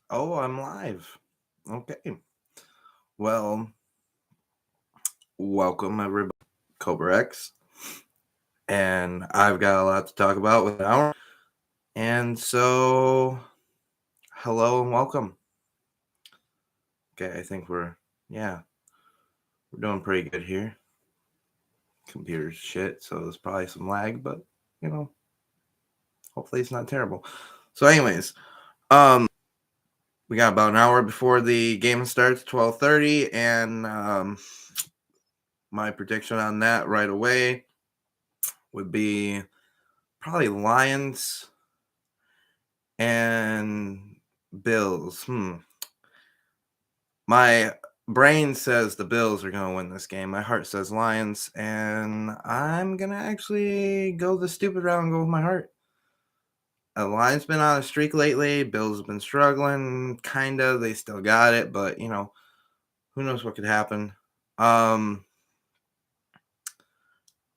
Oh, I'm live. Okay. Well, welcome everybody. Cobra X. And I've got a lot to talk about with an hour. And so, hello and welcome. Okay, I think we're doing pretty good here. Computer's shit, so there's probably some lag, but you know, hopefully it's not terrible. So, anyways, we got about an hour before the game starts, 12:30, and my prediction on that right away would be probably Lions and Bills. My brain says the Bills are going to win this game. My heart says Lions, and I'm going to actually go the stupid route and go with my heart. Lions been on a streak lately. Bills have been struggling, kind of. They still got it, but who knows what could happen.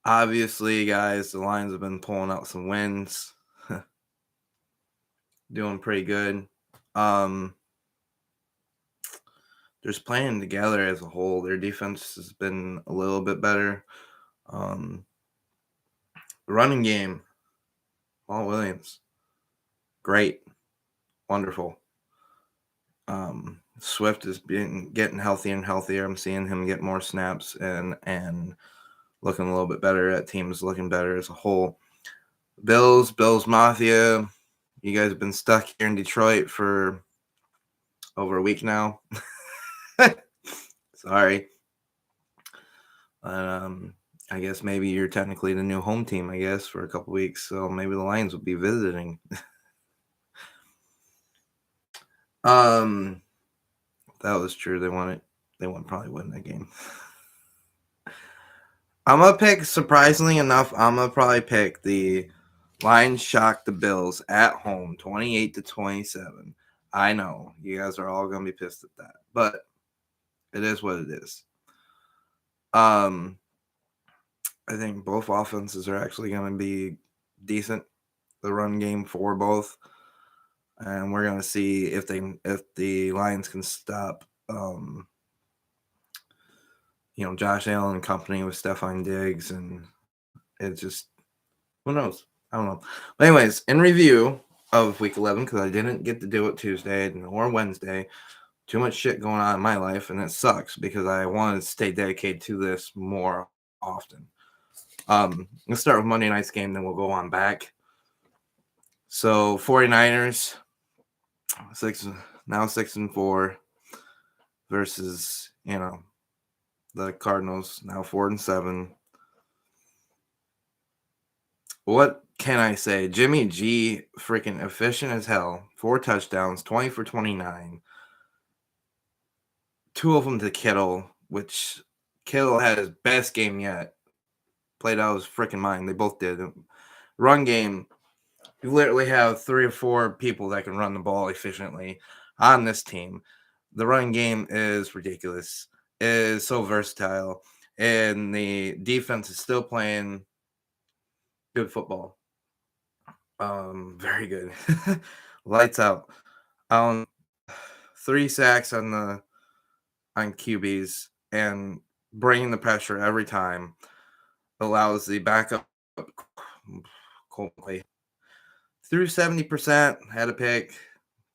Obviously, guys, the Lions have been pulling out some wins, doing pretty good. Just playing together as a whole. Their defense has been a little bit better. Running game, Paul Williams, great, wonderful. Swift is getting healthier and healthier. I'm seeing him get more snaps and looking a little bit better. That team is looking better as a whole. Bills Mafia, you guys have been stuck here in Detroit for over a week now. Sorry. I guess maybe you're technically the new home team, I guess, for a couple weeks. So maybe the Lions will be visiting. That was true. They wouldn't probably win that game. I'm gonna pick, surprisingly enough, I'm gonna probably pick the Lions shock the Bills at home, 28-27. I know you guys are all gonna be pissed at that, but it is what it is. I think both offenses are actually gonna be decent. The run game for both, and we're gonna see if the Lions can stop Josh Allen and company with Stephon Diggs, and it just, who knows? I don't know. But anyways, in review of Week 11, because I didn't get to do it Tuesday or Wednesday, too much shit going on in my life, and it sucks because I wanted to stay dedicated to this more often. Let's start with Monday night's game, then we'll go on back. So 49ers, 6-4 versus the Cardinals, now 4-7. What can I say? Jimmy G, freaking efficient as hell. 4 touchdowns, 20 for 29. 2 of them to Kittle, which Kittle had his best game yet. Played out his freaking mind. They both did. Run game, you literally have 3 or 4 people that can run the ball efficiently on this team. The run game is ridiculous. It is so versatile. And the defense is still playing good football. Very good. Lights out. 3 sacks on QBs and bringing the pressure every time allows the backup Coldplay through 70%. Had a pick.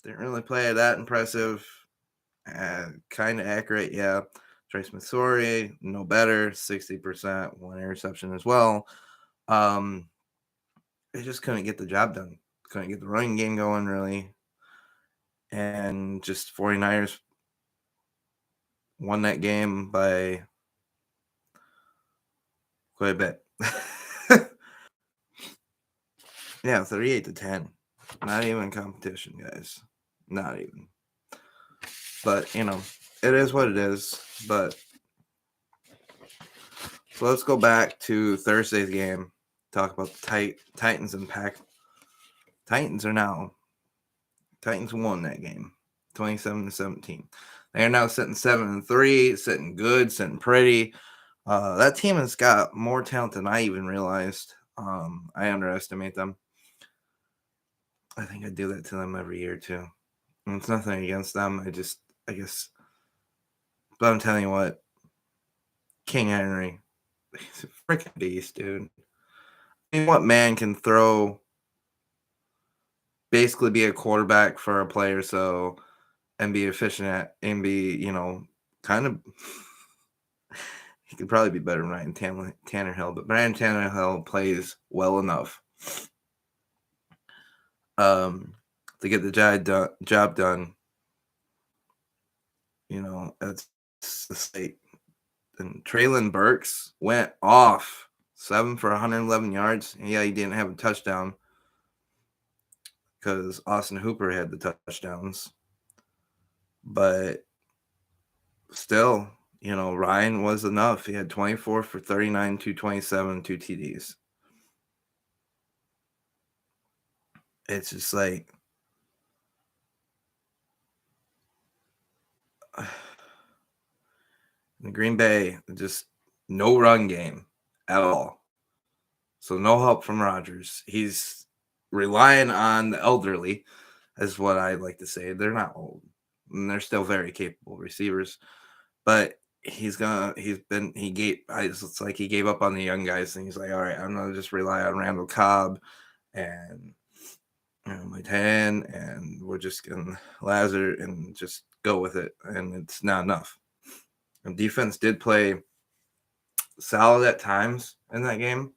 Didn't really play that impressive. Kind of accurate, yeah. Trace McSorley, no better, 60%, 1 interception as well. They just couldn't get the job done. Couldn't get the running game going, really. And just 49ers won that game by quite a bit. Yeah, 38-10. Not even competition, guys. Not even. But, it is what it is. But so let's go back to Thursday's game. Talk about the Titans and Pack. Titans won that game, 27-17. They are now sitting 7-3, sitting good, sitting pretty. That team has got more talent than I even realized. I underestimate them. I think I do that to them every year too. And it's nothing against them. I guess, but I'm telling you what, King Henry, he's a freaking beast, dude. I mean, what man can throw, basically be a quarterback for a player, so and be efficient at and be, kind of. He could probably be better than Ryan Tannehill, but Ryan Tannehill plays well enough to get the job done. That's the state. And Traylon Burks went off 7 for 111 yards. And yeah, he didn't have a touchdown because Austin Hooper had the touchdowns. But still, Ryan was enough. He had 24 for 39, 227, 2 TDs. It's just like the Green Bay, just no run game at all. So no help from Rodgers. He's relying on the elderly, is what I like to say. They're not old, and they're still very capable receivers. But it's like he gave up on the young guys, and he's like, all right, I'm gonna just rely on Randall Cobb and my tan, and we're just gonna Lazar and just go with it, and it's not enough. And defense did play solid at times in that game,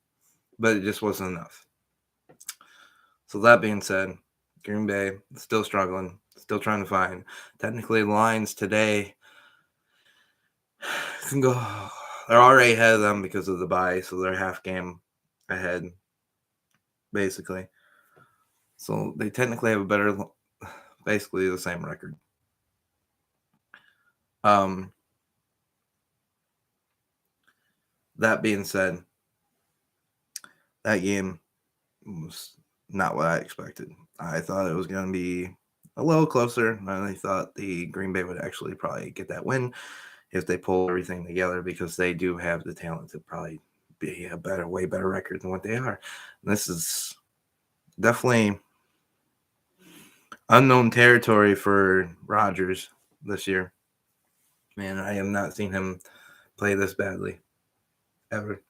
but it just wasn't enough. So that being said, Green Bay still struggling, still trying to find. Technically, Lions today can go. They're already ahead of them because of the bye, so they're half game ahead, basically. So they technically have basically the same record. That being said, that game was not what I expected. I thought it was going to be a little closer. I thought the Green Bay would actually probably get that win if they pull everything together, because they do have the talent to probably be a way better record than what they are. And this is definitely unknown territory for Rodgers this year. Man, I have not seen him play this badly ever.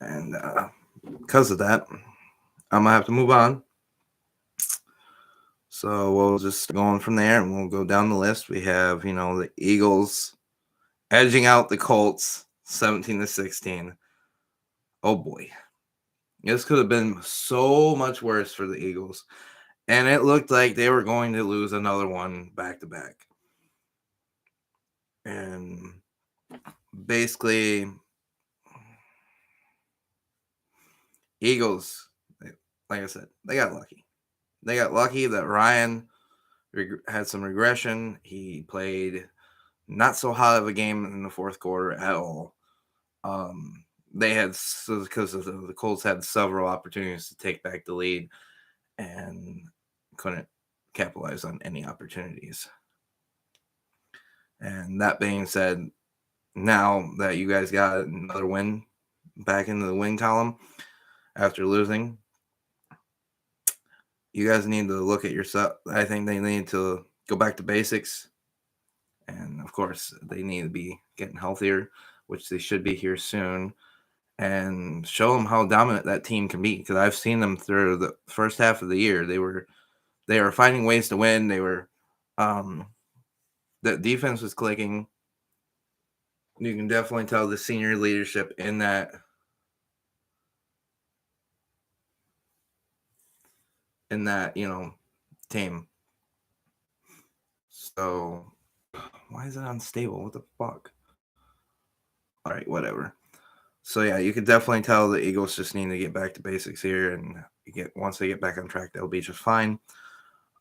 And because of that, I'm going to have to move on. So we'll just go on from there, and we'll go down the list. We have, the Eagles edging out the Colts 17-16. Oh boy. This could have been so much worse for the Eagles. And it looked like they were going to lose another one back to back. And basically, Eagles, like I said, they got lucky. They got lucky that Ryan had some regression. He played not so hot of a game in the fourth quarter at all. They had, because the Colts had several opportunities to take back the lead and couldn't capitalize on any opportunities. And that being said, now that you guys got another win back into the win column after losing, you guys need to look at yourself. I think they need to go back to basics. And of course, they need to be getting healthier, which they should be here soon, and show them how dominant that team can be. Because I've seen them through the first half of the year. They were finding ways to win. They were, the defense was clicking. You can definitely tell the senior leadership in that team. So why is it unstable? What the fuck? All right, whatever. So yeah, you could definitely tell the Eagles just need to get back to basics here, and once they get back on track, they'll be just fine.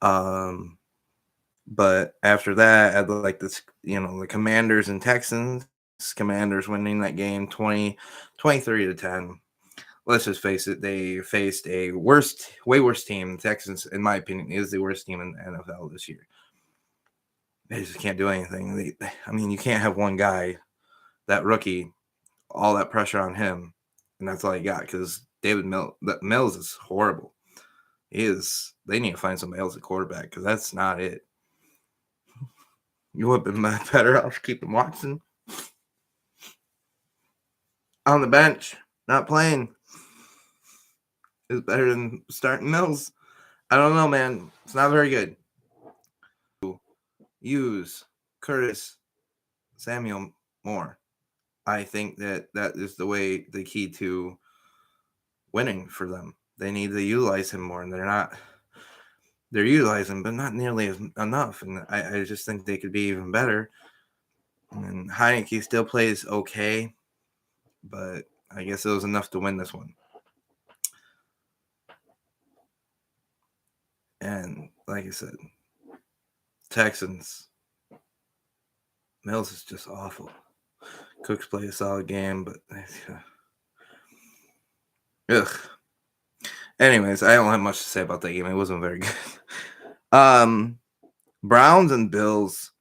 But after that, I'd like this, the Commanders and Texans. Commanders winning that game 23-10. Let's just face it, they faced a way worse team. The Texans, in my opinion, is the worst team in the NFL this year. They just can't do anything. You can't have one guy, that rookie, all that pressure on him, and that's all you got, because Mills is horrible. He is they need to find somebody else at quarterback because that's not it. You would have been better off keeping Watson on the bench, not playing. Is better than starting Mills. I don't know, man. It's not very good. Use Curtis Samuel more. I think that is the key to winning for them. They need to utilize him more, and they're utilizing, but not nearly enough. And I just think they could be even better. And Heineke still plays okay, but I guess it was enough to win this one. And like I said, Texans, Mills is just awful. Cooks played a solid game, but ugh. Anyways, I don't have much to say about that game. It wasn't very good. Browns and Bills.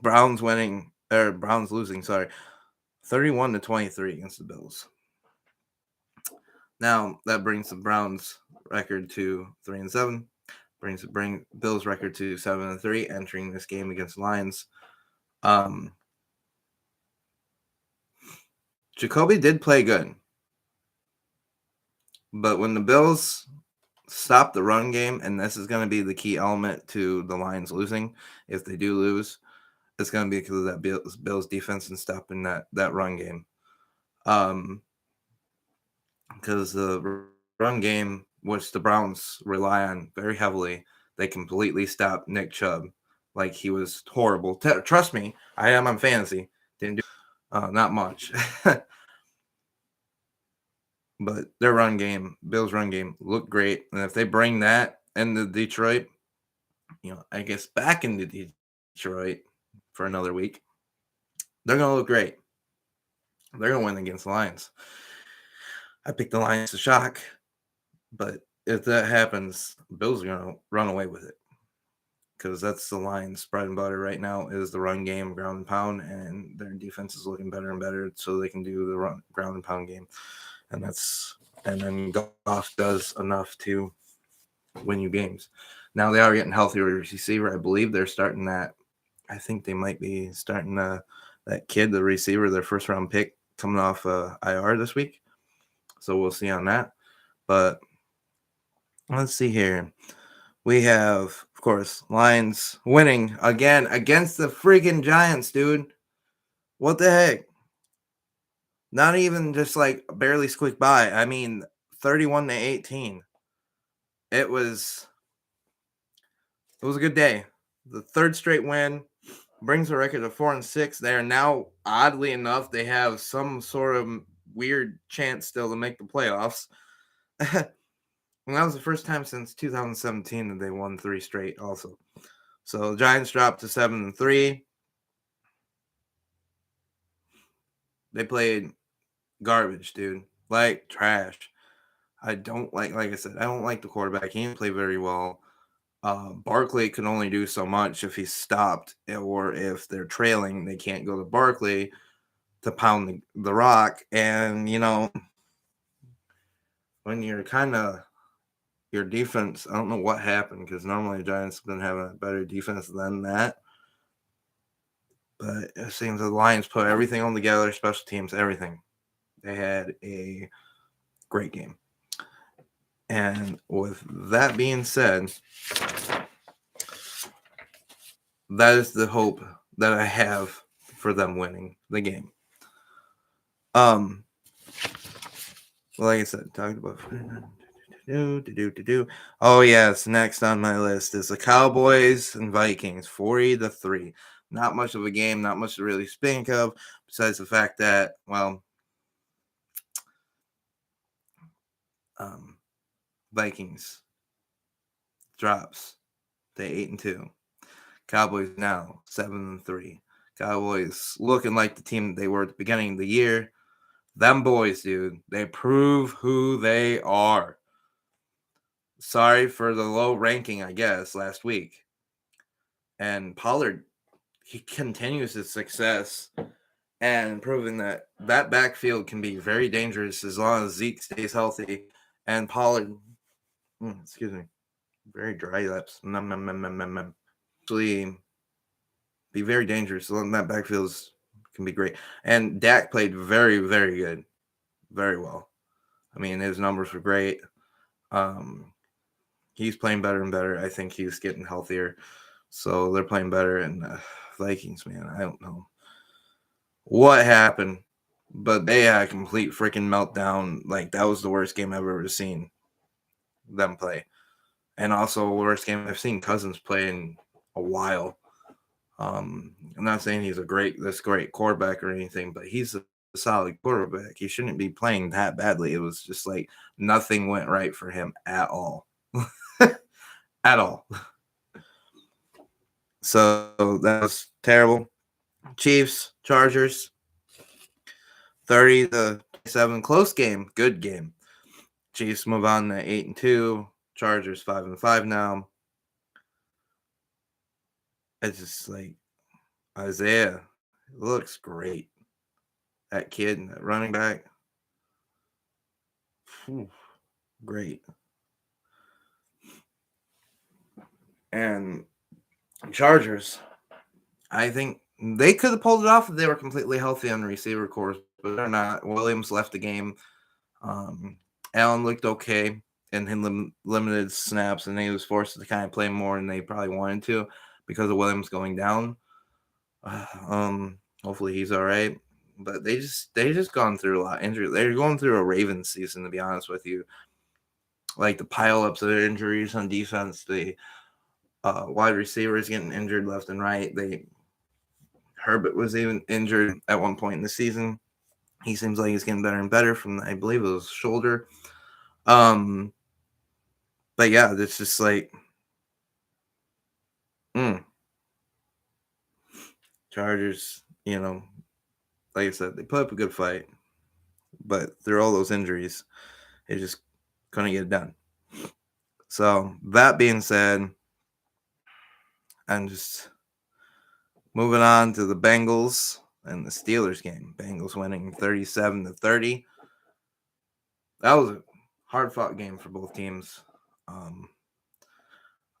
Browns losing, sorry. 31-23 against the Bills. Now that brings the Browns record to 3-7. Brings Bills record to 7-3 entering this game against Lions. Jacoby did play good. But when the Bills stop the run game, and this is going to be the key element to the Lions losing, if they do lose, it's going to be because of that Bills defense and stopping that run game. Because the run game, which the Browns rely on very heavily, they completely stopped Nick Chubb. Like, he was horrible. Trust me, I am on fantasy. Didn't do not much. But their run game, Bills' run game, looked great. And if they bring that into Detroit, I guess back into Detroit for another week, they're going to look great. They're going to win against the Lions. I picked the Lions to shock, but if that happens, Bills are going to run away with it because that's the Lions' bread and butter right now is the run game, ground and pound, and their defense is looking better and better so they can do the ground and pound game. And then Goff does enough to win you games. Now they are getting healthier receiver. I believe they're starting that. I think they might be starting that kid, the receiver, their first round pick, coming off IR this week. So we'll see on that. But let's see here. We have, of course, Lions winning again against the freaking Giants, dude. What the heck? Not even just like barely squeaked by. I mean, 31-18. It was a good day. The third straight win brings the record to 4-6. They are now, oddly enough, they have some sort of weird chance still to make the playoffs. And that was the first time since 2017 that they won 3 straight also. So the Giants dropped to 7-3. They played garbage, dude. Like trash. I don't like I said, I don't like the quarterback. He didn't play very well. Barkley can only do so much if he's stopped, or if they're trailing, they can't go to Barkley to pound the rock. And, when you're kind of your defense, I don't know what happened because normally the Giants have been having a better defense than that. But it seems the Lions put everything on together, special teams, everything. They had a great game. And with that being said, that is the hope that I have for them winning the game. Like I said, talked about. Oh yes, next on my list is the Cowboys and Vikings, 40-3. Not much of a game, not much to really speak of, besides the fact that, Vikings drops to 8-2. Cowboys now 7-3. Cowboys looking like the team they were at the beginning of the year. Them boys, dude, they prove who they are. Sorry for the low ranking, I guess, last week. And Pollard, he continues his success and proving that backfield can be very dangerous as long as Zeke stays healthy and Pollard, excuse me, Very dry lips. Nom, nom, nom, nom, nom, nom. Actually, be very dangerous. That backfield can be great. And Dak played very, very good. Very well. I mean, his numbers were great. Um, he's playing better and better. I think he's getting healthier. So they're playing better. And Vikings, man, I don't know what happened, but they had a complete freaking meltdown. Like, that was the worst game I've ever seen them play. And also, the worst game I've seen Cousins play in a while. I'm not saying he's this great quarterback or anything, but he's a solid quarterback. He shouldn't be playing that badly. It was just like nothing went right for him at all. At all. So that was terrible. Chiefs, Chargers, 30-7. Close game, good game. Chiefs move on to 8-2. Chargers 5-5 now. It's just like Isaiah looks great. That kid, that running back, great. And Chargers, I think they could have pulled it off if they were completely healthy on the receiver course, but they're not. Williams left the game. Um, Allen looked okay in limited snaps, and he was forced to kind of play more than they probably wanted to because of Williams going down. Hopefully he's all right. But they just gone through a lot of injury. They're going through a Ravens season, to be honest with you. Like the pile ups of injuries on defense, the wide receivers getting injured left and right. Herbert was even injured at one point in the season. He seems like he's getting better and better from, I believe it was shoulder. But yeah, it's just like, Chargers, like I said, they put up a good fight, but through all those injuries, they just couldn't get it done. So that being said, I'm just moving on to the Bengals and the Steelers game. Bengals winning 37-30. That was a hard fought game for both teams. I'm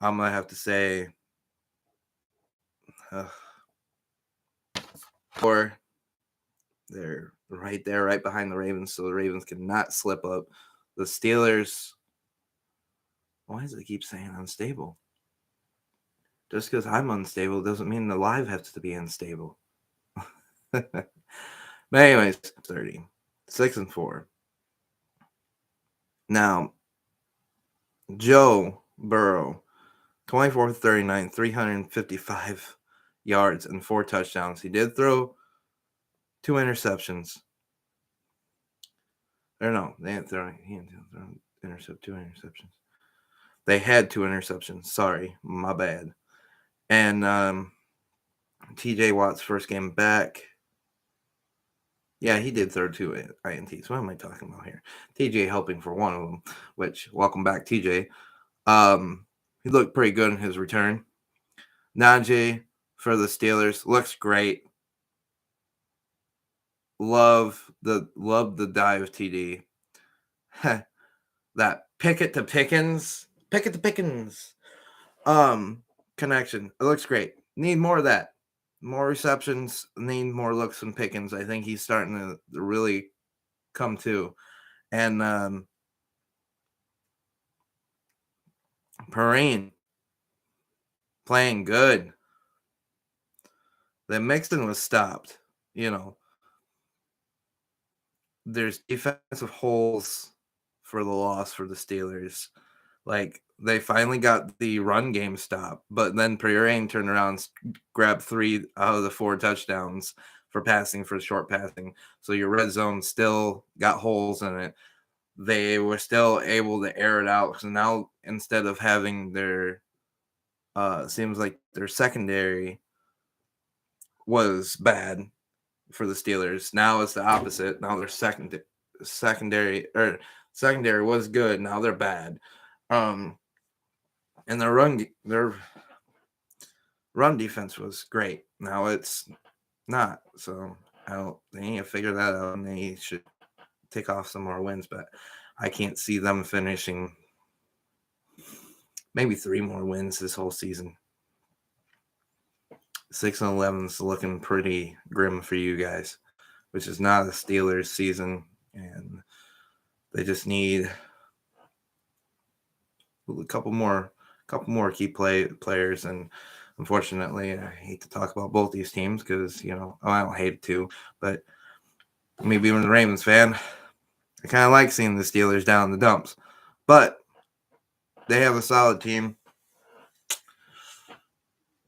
gonna have to say, or they're right there, right behind the Ravens, so the Ravens cannot slip up. The Steelers. Why does it keep saying unstable? Just because I'm unstable doesn't mean the live has to be unstable. But anyways, 30, 6-4. Now, Joe Burrow, 24-39, 355 yards and 4 touchdowns. He did throw 2 interceptions. Or no, he didn't throw intercept 2 interceptions. They had 2 interceptions. Sorry, my bad. And TJ Watt's first game back. Yeah, he did throw 2 INTs. What am I talking about here? TJ helping for one of them, which, welcome back, TJ. He looked pretty good in his return. Najee for the Steelers looks great. Love the dive TD. That Pickett to Pickens connection. It looks great. Need more of that. More receptions. Need more looks from Pickens. I think he's starting to really come to. And Perrine playing good. The Mixon was stopped. There's defensive holes for the loss for the Steelers. Like, they finally got the run game stopped, but then Perrine turned around and grabbed 3 out of the 4 touchdowns for short passing. So your red zone still got holes in it. They were still able to air it out. So now, instead of having their seems like their secondary was bad for the Steelers. Now it's the opposite. Now their secondary was good. Now they're bad. And their run defense was great. Now it's not. So they need to figure that out, and they should take off some more wins. But I can't see them finishing maybe 3 more wins this whole season. 6-11 is looking pretty grim for you guys, which is not a Steelers season, and they just need a couple more key players. And unfortunately, I hate to talk about both these teams because I don't hate it too, but me being a Ravens fan, I kind of like seeing the Steelers down in the dumps, but they have a solid team.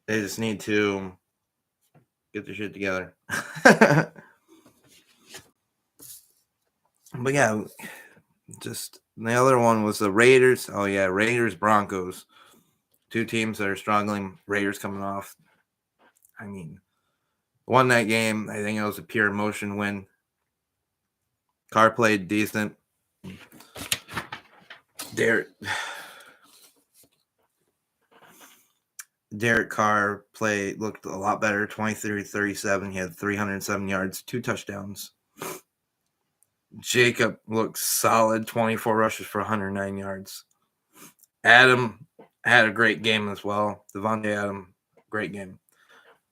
They just need to get their shit together. But yeah, just the other one was the Raiders. Oh yeah, Raiders Broncos. Two teams that are struggling. Raiders coming off. I mean, won that game. I think it was a pure emotion win. Carr played decent. Derek Carr looked a lot better. 23-37. He had 307 yards, 2 touchdowns. Jacob looked solid. 24 rushes for 109 yards. Adam had a great game as well. Devontae Adam, great game.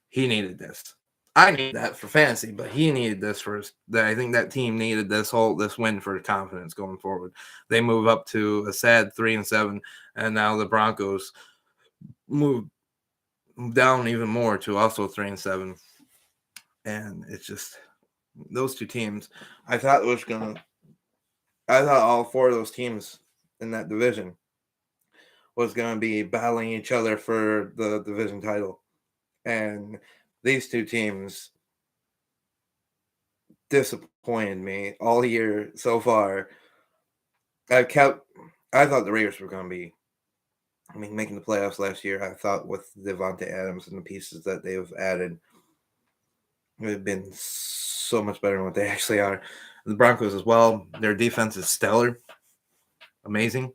He needed this. I need that for fantasy, but he needed this for I think that team needed this win for confidence going forward. They move up to a sad 3-7, and now the Broncos move down even more to also 3-7. And it's just those two teams. I thought all 4 of those teams in that division was gonna be battling each other for the division title. And these two teams disappointed me all year so far. I thought the Raiders were going to be, making the playoffs last year. I thought with Devontae Adams and the pieces that they've added, it would have been so much better than what they actually are. The Broncos as well. Their defense is stellar, amazing.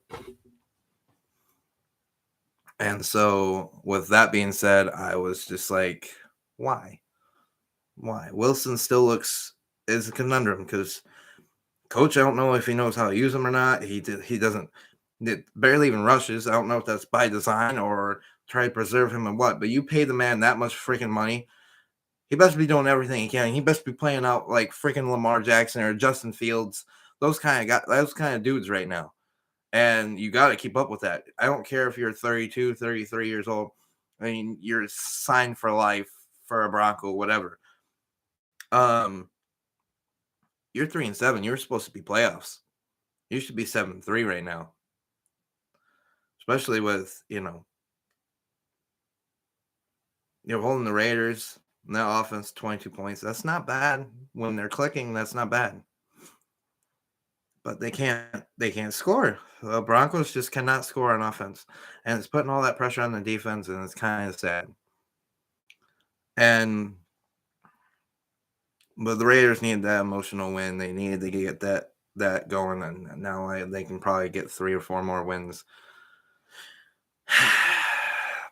And so, with that being said, I was just like, why? Wilson still is a conundrum because Coach, I don't know if he knows how to use them or not. He doesn't. It barely even rushes. I don't know if that's by design or try to preserve him and what. But you pay the man that much freaking money, he best be doing everything he can. He best be playing out like freaking Lamar Jackson or Justin Fields. Those kind of dudes right now. And you got to keep up with that. I don't care if you're 32, 33 years old. I mean, you're signed for life for a Bronco, whatever. You're 3-7. You're supposed to be playoffs. You should be 7-3 right now. Especially with, you're holding the Raiders and that offense 22 points. That's not bad. When they're clicking, that's not bad. But they can't score. The Broncos just cannot score on offense. And it's putting all that pressure on the defense, and it's kind of sad. But the Raiders needed that emotional win. They needed to get that going, and now they can probably get 3 or 4 more wins.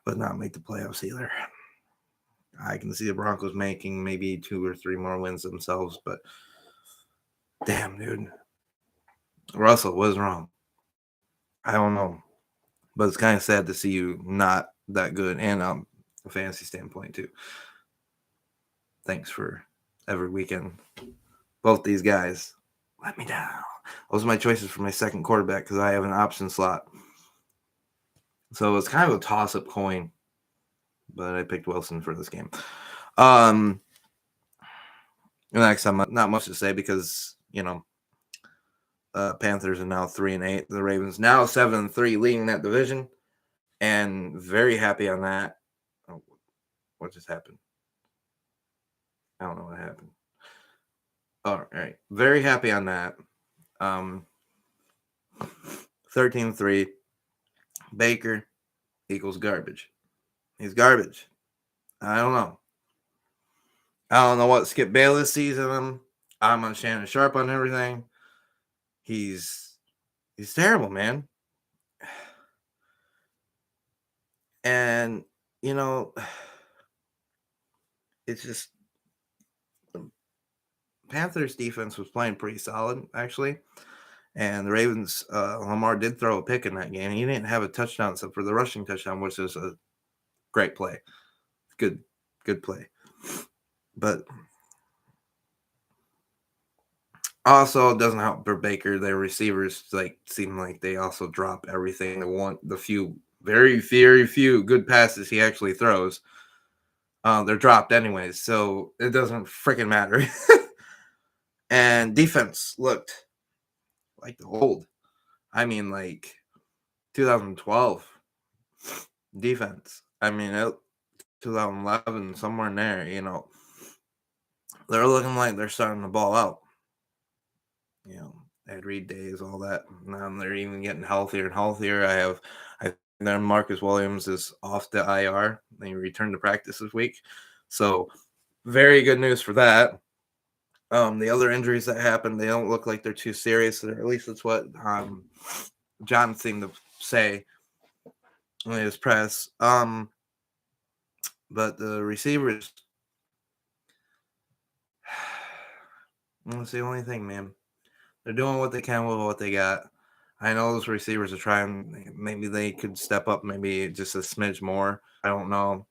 But not make the playoffs either. I can see the Broncos making maybe 2 or 3 more wins themselves, but damn, dude. Russell was wrong. I don't know. But it's kind of sad to see you not that good and a fantasy standpoint too. Thanks for every weekend. Both these guys let me down. Those are my choices for my second quarterback because I have an option slot. So it's kind of a toss-up coin. But I picked Wilson for this game. Next time, not much to say because, Panthers are now 3-8. The Ravens now 7-3, leading that division. And very happy on that. Oh, what just happened? I don't know what happened. All right. Very happy on that. 13-3. Baker equals garbage. He's garbage. I don't know. I don't know what Skip Bayless sees in him. I'm on Shannon Sharp on everything. He's terrible, man. And, it's just Panthers defense was playing pretty solid, actually. And the Ravens, Lamar did throw a pick in that game. He didn't have a touchdown except for the rushing touchdown, which is a great play. Good play. But also, it doesn't help for Baker. Their receivers seem like they also drop everything. They want the few, very few good passes he actually throws. They're dropped anyways, so it doesn't freaking matter. And defense looked like the old. I mean, like 2012 defense. I mean, 2011, somewhere in there, they're looking like they're starting to ball out. Ed Reed days, all that. Now they're even getting healthier and healthier. I think Marcus Williams is off the IR. They returned to practice this week. So very good news for that. The other injuries that happened, they don't look like they're too serious, or at least that's what John seemed to say in his press. But the receivers, that's the only thing, man. They're doing what they can with what they got. I know those receivers are trying. Maybe they could step up, maybe just a smidge more. I don't know.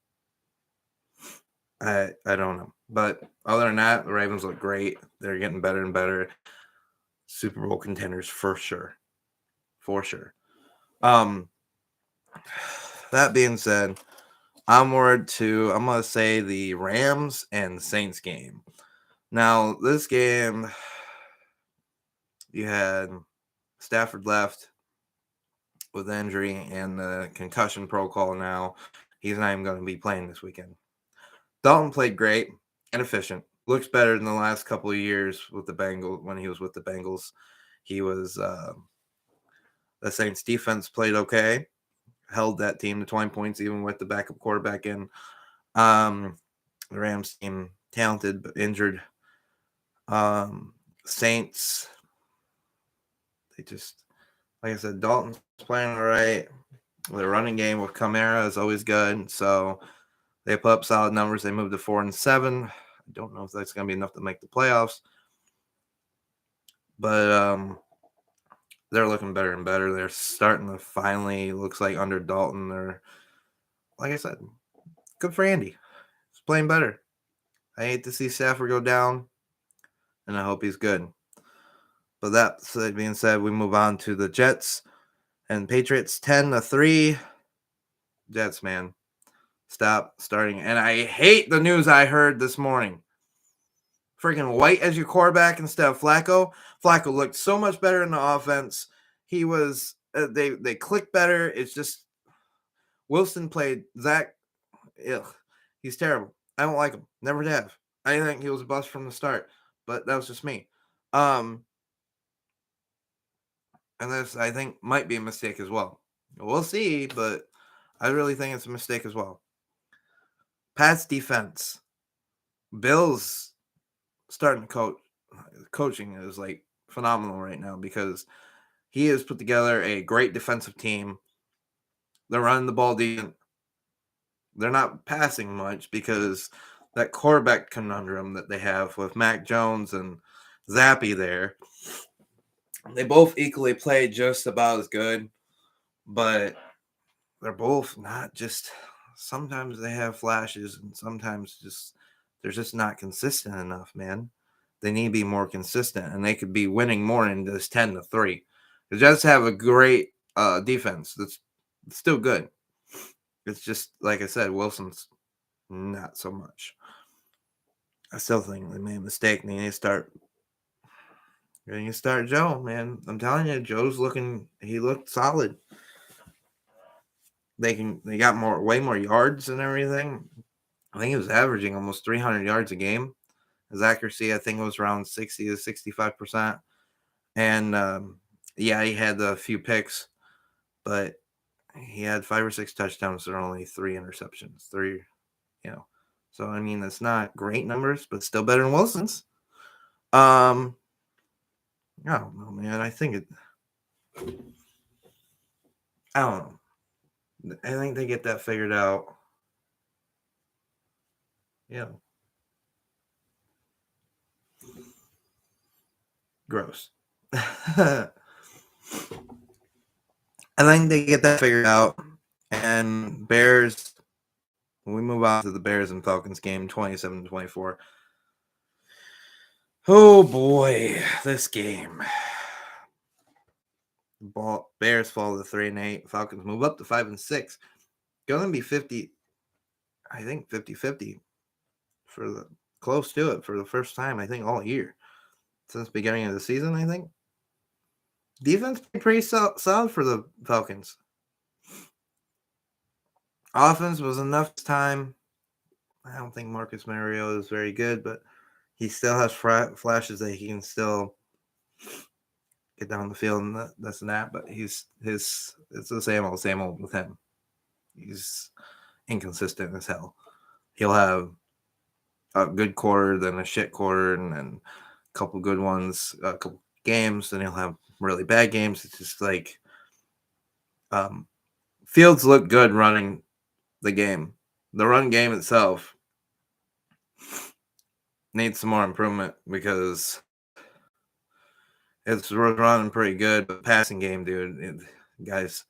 I don't know. But other than that, the Ravens look great. They're getting better and better. Super Bowl contenders for sure. For sure. That being said, onward to, I'm going to say, the Rams and Saints game. Now, this game, you had Stafford left with injury and the concussion protocol now. He's not even going to be playing this weekend. Dalton played great and efficient. Looks better than the last couple of years with the Bengals. When he was with the Bengals, he was the Saints defense played okay, held that team to 20 points even with the backup quarterback in. The Rams team talented but injured. Saints, they just, like I said, Dalton's playing all right. The running game with Kamara is always good, so they put up solid numbers. They moved to 4-7. I don't know if that's going to be enough to make the playoffs, but they're looking better and better. They're starting to finally, looks like under Dalton, they're, like I said, good for Andy. He's playing better. I hate to see Stafford go down, and I hope he's good. But that being said, we move on to the Jets and Patriots 10-3. Jets, man. Stop starting. And I hate the news I heard this morning. Freaking White as your quarterback instead of Flacco. Flacco looked so much better in the offense. He was they clicked better. It's just Wilson played Zach. Ugh, he's terrible. I don't like him. Never have. I think he was a bust from the start, but that was just me. And this I think might be a mistake as well. We'll see, but I really think it's a mistake as well. Pat's defense. Bills starting to coaching is like phenomenal right now because he has put together a great defensive team. They're running the ball decent. They're not passing much because that quarterback conundrum that they have with Mac Jones and Zappy there. They both equally play just about as good, but they're both not just. Sometimes they have flashes, and sometimes they're just not consistent enough, man. They need to be more consistent, and they could be winning more in this 10-3. The Jets have a great defense that's still good. It's just like I said, Wilson's not so much. I still think they made a mistake. They need to start. You need to start Joe, man. I'm telling you, Joe's looking. He looked solid. They got way more yards and everything. I think he was averaging almost 300 yards a game. His accuracy, I think, was around 60 to 65%. And yeah, he had a few picks, but he had 5 or 6 touchdowns. There are only 3 interceptions. So I mean, that's not great numbers, but still better than Wilson's. I don't know, man. I think I don't know. I think they get that figured out. Yeah. Gross. I think they get that figured out. And Bears, we move on to the Bears and Falcons game, 27-24. Oh boy, this game. Bears fall to 3-8. Falcons move up to 5-6. Gonna be 50, I think 50-50 for the close to it for the first time, I think, all year. Since the beginning of the season, I think. Defense pretty solid for the Falcons. Offense was enough time. I don't think Marcus Mariota is very good, but he still has flashes that he can still get down the field and this and that. But it's the same old with him. He's inconsistent as hell. He'll have a good quarter, then a shit quarter, and then a couple good ones, a couple games, then he'll have really bad games. It's just like Fields looked good running the game. The run game itself needs some more improvement because it's running pretty good, but passing game, dude, guys,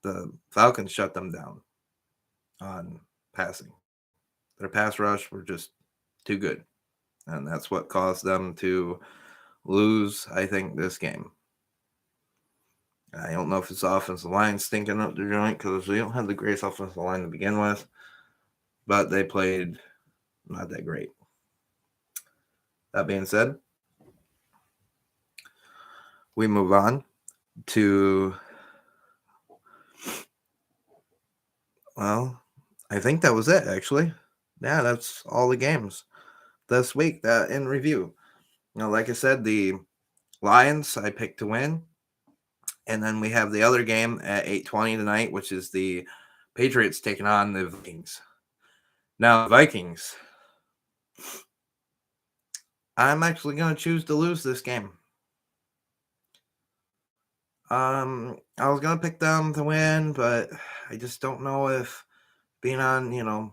the Falcons shut them down on passing. Their pass rush were just too good, and that's what caused them to lose, I think, this game. I don't know if it's the offensive line stinking up the joint because we don't have the greatest offensive line to begin with, but they played not that great. That being said, we move on to, well, I think that was it, actually. Yeah, that's all the games this week that in review. Like I said, the Lions I picked to win. And then we have the other game at 8:20 tonight, which is the Patriots taking on the Vikings. Now, the Vikings, I'm actually going to choose to lose this game. I was going to pick them to win, but I just don't know if being on,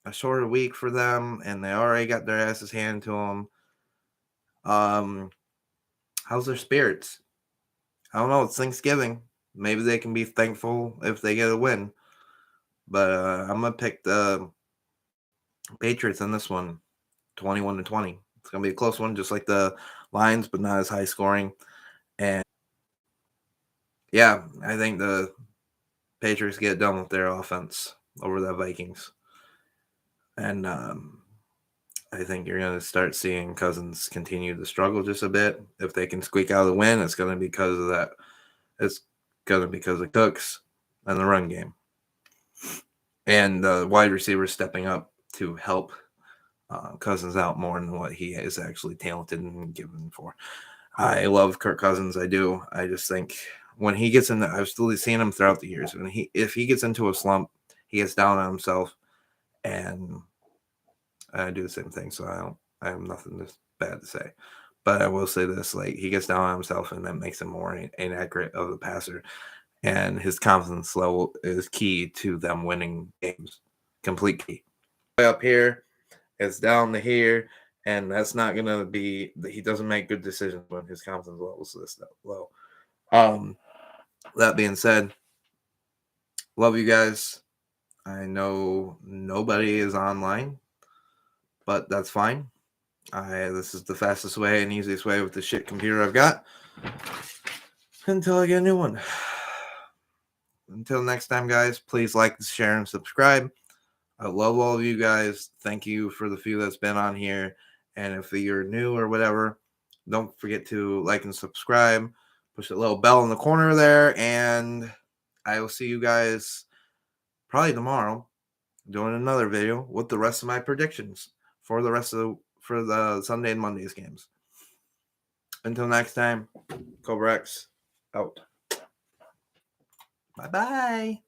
a shorter week for them, and they already got their asses handed to them. How's their spirits? I don't know. It's Thanksgiving. Maybe they can be thankful if they get a win. But I'm going to pick the Patriots in this one, 21-20. It's going to be a close one, just like the Lions, but not as high scoring. And yeah, I think the Patriots get done with their offense over the Vikings. And I think you're going to start seeing Cousins continue to struggle just a bit. If they can squeak out a win, it's going to be because of that. It's going to be because of Cooks and the run game. And the wide receivers stepping up to help Cousins out more than what he is actually talented and given for. I love Kirk Cousins. I do. I just think when he gets in, I've still seen him throughout the years. If he gets into a slump, he gets down on himself, and I do the same thing. So I have nothing bad to say. But I will say this: like he gets down on himself, and that makes him more inaccurate of a passer. And his confidence level is key to them winning games. Complete key. Up here, it's down to here, and that's not going to be – he doesn't make good decisions when his confidence level is this low. That being said, love you guys. I know nobody is online, but that's fine. This is the fastest way and easiest way with the shit computer I've got until I get a new one. Until next time, guys, please like, share, and subscribe. I love all of you guys. Thank you for the few that's been on here. And if you're new or whatever, don't forget to like and subscribe. Push the little bell in the corner there. And I will see you guys probably tomorrow doing another video with the rest of my predictions for the Sunday and Monday's games. Until next time, Cobra X out. Bye-bye.